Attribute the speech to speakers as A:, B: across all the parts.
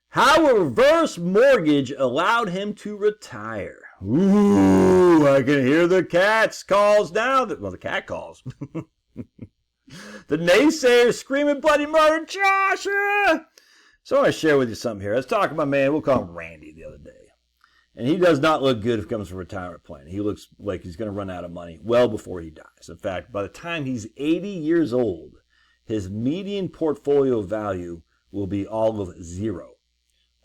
A: How a reverse mortgage allowed him to retire. Ooh, I can hear the cat's calls now. Well, the cat calls. The naysayers screaming bloody murder, Joshua! So I want to share with you something here. I was talking to my man, we'll call him Randy, the other day. And he does not look good if it comes to retirement planning. He looks like he's going to run out of money well before he dies. In fact, by the time he's 80 years old, his median portfolio value will be all of zero.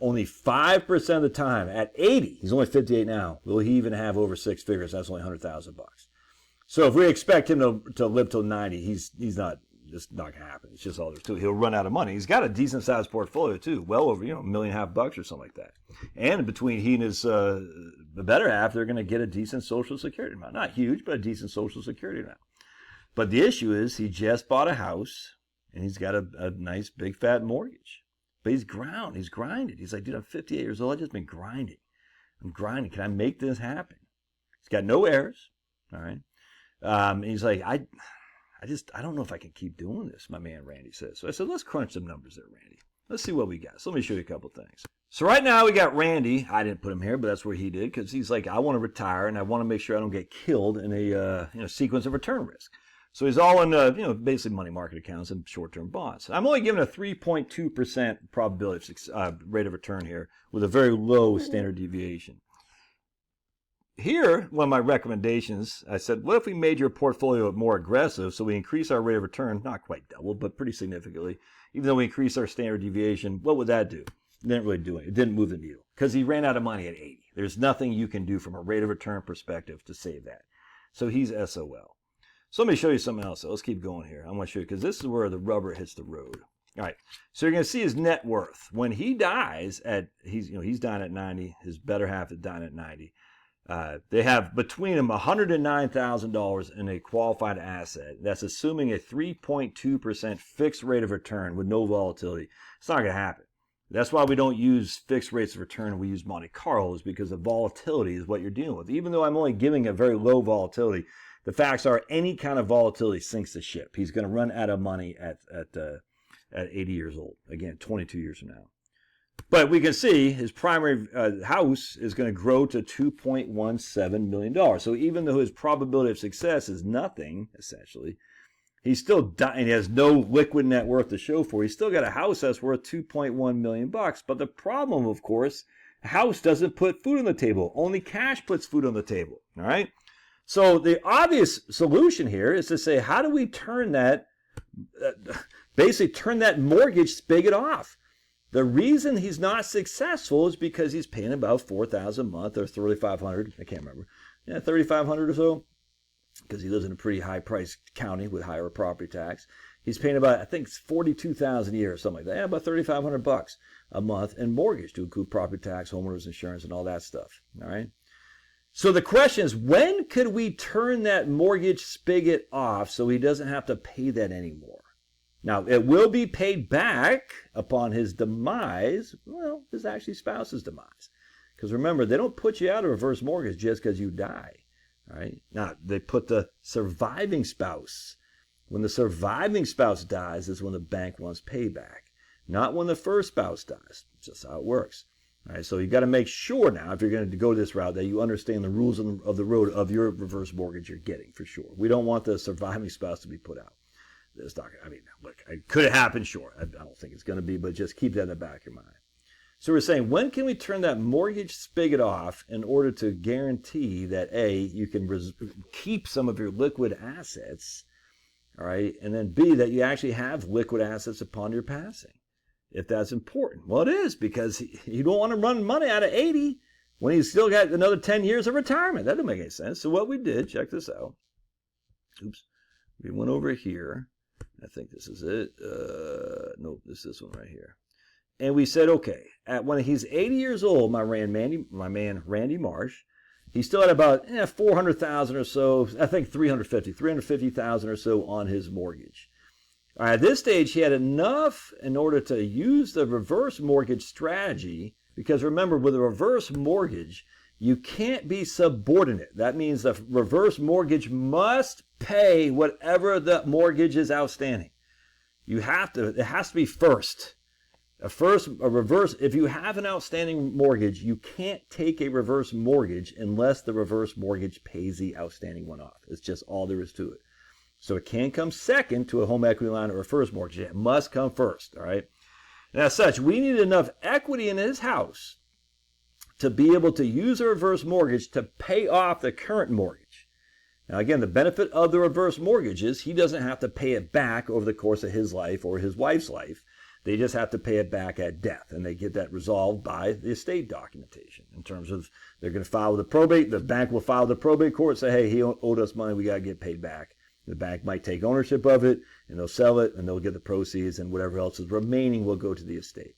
A: Only 5% of the time, at 80, he's only 58 now, will he even have over six figures. That's only $100,000. So if we expect him to live till 90, he's not. It's not gonna happen. It's just all there's to it. He'll run out of money. He's got a decent sized portfolio too, well over $1.5 million or something like that. And between he and his the better half, they're gonna get a decent Social Security amount. Not huge, but a decent Social Security amount. But the issue is he just bought a house and he's got a nice big fat mortgage. But he's grinding. He's like, dude, I'm 58 years old. I've just been grinding. I'm grinding. Can I make this happen? He's got no heirs. All right. And he's like, I don't know if I can keep doing this, my man Randy says. So I said, let's crunch some numbers there, Randy. Let's see what we got. So let me show you a couple things. So right now we got Randy. I didn't put him here, but that's where he did, because he's like, I want to retire and I want to make sure I don't get killed in a sequence of return risk. So he's all in basically money market accounts and short-term bonds. I'm only giving a 3.2% probability of rate of return here with a very low standard deviation. Here, one of my recommendations, I said, what if we made your portfolio more aggressive so we increase our rate of return, not quite double, but pretty significantly. Even though we increase our standard deviation, what would that do? It didn't really do it. It didn't move the needle because he ran out of money at 80. There's nothing you can do from a rate of return perspective to save that. So he's SOL. So let me show you something else. Let's keep going here. I want to show you because this is where the rubber hits the road. All right. So you're going to see his net worth. When he dies he's dying at 90. His better half is dying at 90. They have between them $109,000 in a qualified asset. That's assuming a 3.2% fixed rate of return with no volatility. It's not going to happen. That's why we don't use fixed rates of return. We use Monte Carlos because the volatility is what you're dealing with. Even though I'm only giving a very low volatility, the facts are any kind of volatility sinks the ship. He's going to run out of money at 80 years old. Again, 22 years from now. But we can see his primary house is going to grow to $2.17 million. So even though his probability of success is nothing, essentially, he's still dying. He has no liquid net worth to show for. He's still got a house that's worth $2.1 million. But the problem, of course, a house doesn't put food on the table. Only cash puts food on the table. All right. So the obvious solution here is to say, how do we turn that, basically turn that mortgage spigot off? The reason he's not successful is because he's paying about $4,000 a month or $3,500. I can't remember. Yeah, $3,500 or so, because he lives in a pretty high-priced county with higher property tax. He's paying about, I think, $42,000 a year or something like that. Yeah, about $3,500 a month in mortgage to include property tax, homeowners insurance, and all that stuff. All right. So the question is, when could we turn that mortgage spigot off so he doesn't have to pay that anymore? Now, it will be paid back upon his demise, well, his actually spouse's demise. Because remember, they don't put you out of reverse mortgage just because you die. All right? Now, they put the surviving spouse. When the surviving spouse dies is when the bank wants payback, not when the first spouse dies. It's just how it works. All right, so you got to make sure now, if you're going to go this route, that you understand the rules of the road of your reverse mortgage you're getting, for sure. We don't want the surviving spouse to be put out. It's not, I mean, look, it could happen, sure. I don't think it's going to be, but just keep that in the back of your mind. So we're saying, when can we turn that mortgage spigot off in order to guarantee that, A, you can keep some of your liquid assets, all right, and then B, that you actually have liquid assets upon your passing? If that's important. Well, it is, because you don't want to run money out of 80 when he's still got another 10 years of retirement. That doesn't make any sense. So what we did, check this out. Oops. We went over here. I think this is it. Nope, this is this one right here. And we said, okay, when he's 80 years old, my man Randy Marsh, he still had about 400,000 or so, I think 350,000 or so on his mortgage. All right, at this stage, he had enough in order to use the reverse mortgage strategy, because remember, with a reverse mortgage, you can't be subordinate. That means the reverse mortgage must pay whatever the mortgage is outstanding. It has to be first. if you have an outstanding mortgage, you can't take a reverse mortgage unless the reverse mortgage pays the outstanding one off. It's just all there is to it. So it can come second to a home equity line or a first mortgage. It must come first, all right? And as such, we need enough equity in his house to be able to use a reverse mortgage to pay off the current mortgage. Now, again, the benefit of the reverse mortgage is he doesn't have to pay it back over the course of his life or his wife's life. They just have to pay it back at death, and they get that resolved by the estate documentation in terms of they're going to file with the probate. The bank will file the probate court, say, hey, he owed us money. We got to get paid back. The bank might take ownership of it, and they'll sell it, and they'll get the proceeds, and whatever else is remaining will go to the estate.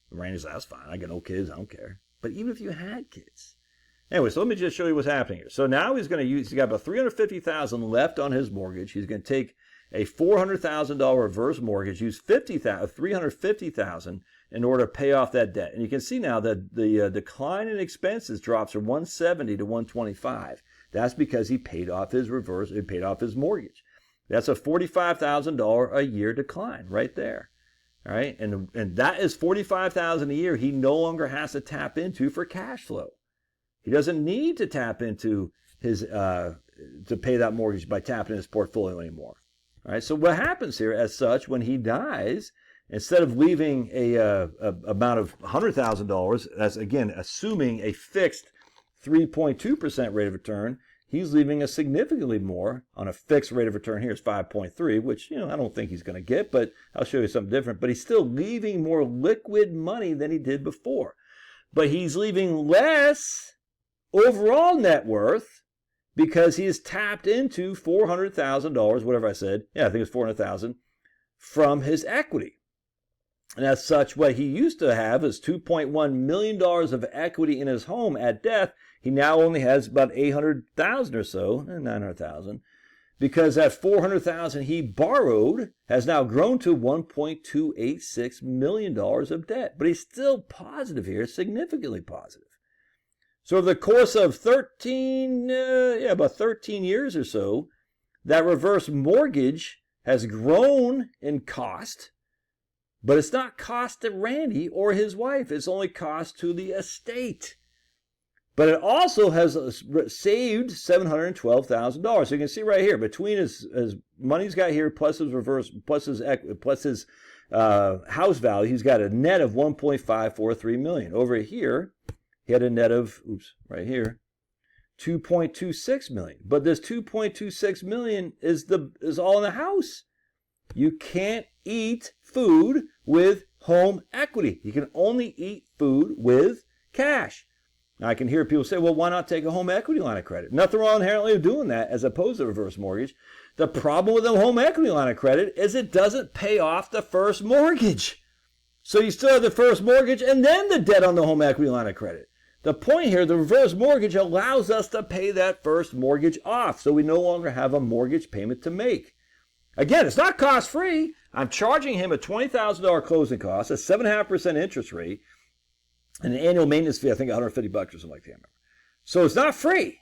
A: Randy's like, that's fine. I got no kids. I don't care. But even if you had kids. Anyway, so let me just show you what's happening here. So now he's got about $350,000 left on his mortgage. He's going to take a $400,000 reverse mortgage, use $350,000 in order to pay off that debt. And you can see now that the decline in expenses drops from $170 to $125. That's because he paid off his mortgage. That's a $45,000 a year decline right there. All right, and that is $45,000 a year he no longer has to tap into for cash flow. He doesn't need to tap into his to pay that mortgage by tapping his portfolio anymore. All right, so what happens here, as such, when he dies, instead of leaving a amount of $100,000, that's again assuming a fixed 3.2% rate of return, he's leaving a significantly more on a fixed rate of return. Here's 5.3, which I don't think he's going to get, but I'll show you something different. But he's still leaving more liquid money than he did before. But he's leaving less overall net worth because he has tapped into $400,000, whatever I said. Yeah, I think it's $400,000 from his equity. And as such, what he used to have is $2.1 million of equity in his home at death. He now only has about $800,000 or so, $900,000, because that $400,000 he borrowed has now grown to $1.286 million of debt. But he's still positive here, significantly positive. So over the course of 13 years or so, that reverse mortgage has grown in cost, but it's not cost to Randy or his wife. It's only cost to the estate. But it also has saved $712,000. So you can see right here, between his money he's got here, plus his reverse, plus his house value, he's got a net of $1.543 million. Over here, he had a net of, right here, $2.26 million. But this $2.26 million is all in the house. You can't eat food with home equity. You can only eat food with cash. Now, I can hear people say, well, why not take a home equity line of credit? Nothing wrong inherently with doing that as opposed to reverse mortgage. The problem with a home equity line of credit is it doesn't pay off the first mortgage. So you still have the first mortgage and then the debt on the home equity line of credit. The point here, the reverse mortgage allows us to pay that first mortgage off, so we no longer have a mortgage payment to make. Again, it's not cost-free. I'm charging him a $20,000 closing cost, a 7.5% interest rate, and an annual maintenance fee, I think $150 or something like that. So it's not free.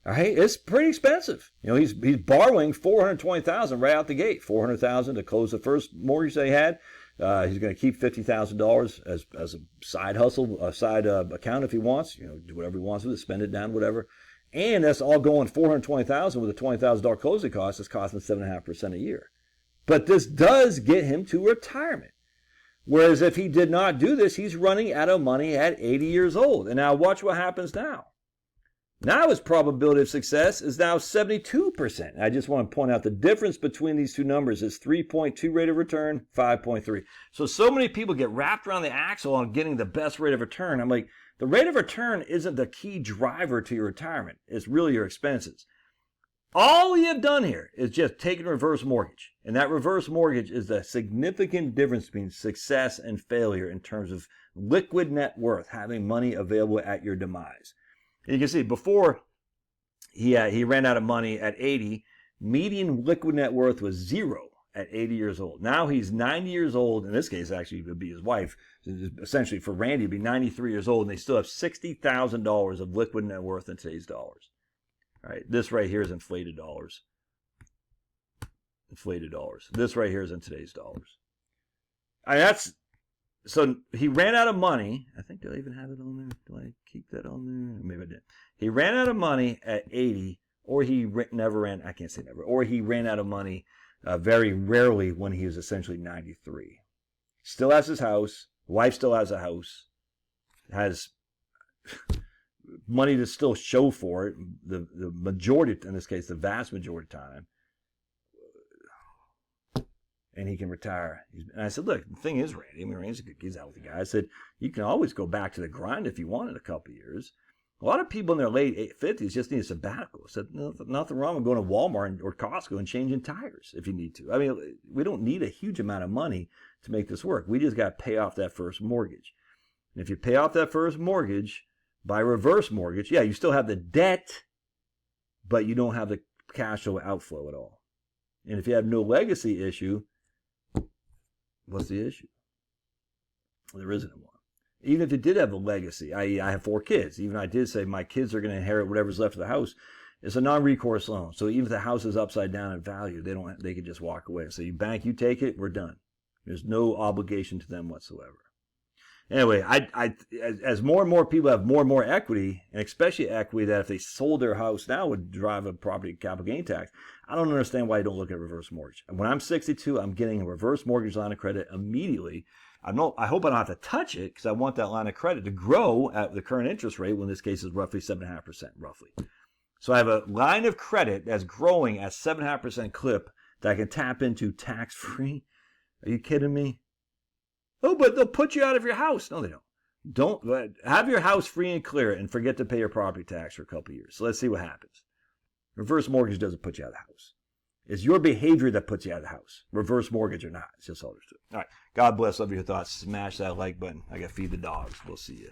A: All right, it's pretty expensive. He's borrowing $420,000 right out the gate. $400,000 to close the first mortgage they had. He's going to keep $50,000 as a side hustle, a side account if he wants. Do whatever he wants with it, spend it down, whatever. And that's all going $420,000 with a $20,000 closing cost. It's costing 7.5% a year. But this does get him to retirement. Whereas if he did not do this, he's running out of money at 80 years old. And now watch what happens now. Now his probability of success is now 72%. I just want to point out the difference between these two numbers is 3.2 rate of return, 5.3. So many people get wrapped around the axle on getting the best rate of return. I'm like, the rate of return isn't the key driver to your retirement. It's really your expenses. All you have done here is just taken a reverse mortgage. And that reverse mortgage is the significant difference between success and failure in terms of liquid net worth, having money available at your demise. And you can see before he ran out of money at 80, median liquid net worth was 0 at 80 years old. Now he's 90 years old. In this case, actually, it would be his wife. Essentially, for Randy, he'd be 93 years old, and they still have $60,000 of liquid net worth in today's dollars. All right, this right here is inflated dollars. Inflated dollars. This right here is in today's dollars. That's So he ran out of money. I think, do I even have it on there? Do I keep that on there? Maybe I did. He ran out of money at 80, or he never ran, I can't say never, or he ran out of money very rarely when he was essentially 93. Still has his house. Wife still has a house. Has money to still show for it. The majority, in this case, the vast majority of the time. And he can retire. And I said, look, the thing is, Randy, I mean, Randy's he's a healthy guy. I said, you can always go back to the grind if you want in a couple of years. A lot of people in their late 50s just need a sabbatical. I said, nothing wrong with going to Walmart or Costco and changing tires if you need to. I mean, we don't need a huge amount of money to make this work. We just got to pay off that first mortgage. And if you pay off that first mortgage by reverse mortgage, yeah, you still have the debt, but you don't have the cash flow outflow at all. And if you have no legacy issue, what's the issue? Well, there isn't one. Even if you did have a legacy, i.e. I have 4 kids, even I did say my kids are going to inherit whatever's left of the house, it's a non-recourse loan. So even if the house is upside down in value, they can just walk away. So you bank, you take it, we're done. There's no obligation to them whatsoever. Anyway, as more and more people have more and more equity, and especially equity that if they sold their house now would drive a property capital gain tax, I don't understand why you don't look at reverse mortgage. And when I'm 62, I'm getting a reverse mortgage line of credit immediately. I hope I don't have to touch it because I want that line of credit to grow at the current interest rate, when in this case is roughly 7.5%, roughly. So I have a line of credit that's growing at 7.5% clip that I can tap into tax-free. Are you kidding me? Oh, but they'll put you out of your house. No, they don't. Don't have your house free and clear and forget to pay your property tax for a couple of years. So let's see what happens. Reverse mortgage doesn't put you out of the house. It's your behavior that puts you out of the house. Reverse mortgage or not. It's just all there's to it. All right. God bless. Love your thoughts. Smash that like button. I got to feed the dogs. We'll see you.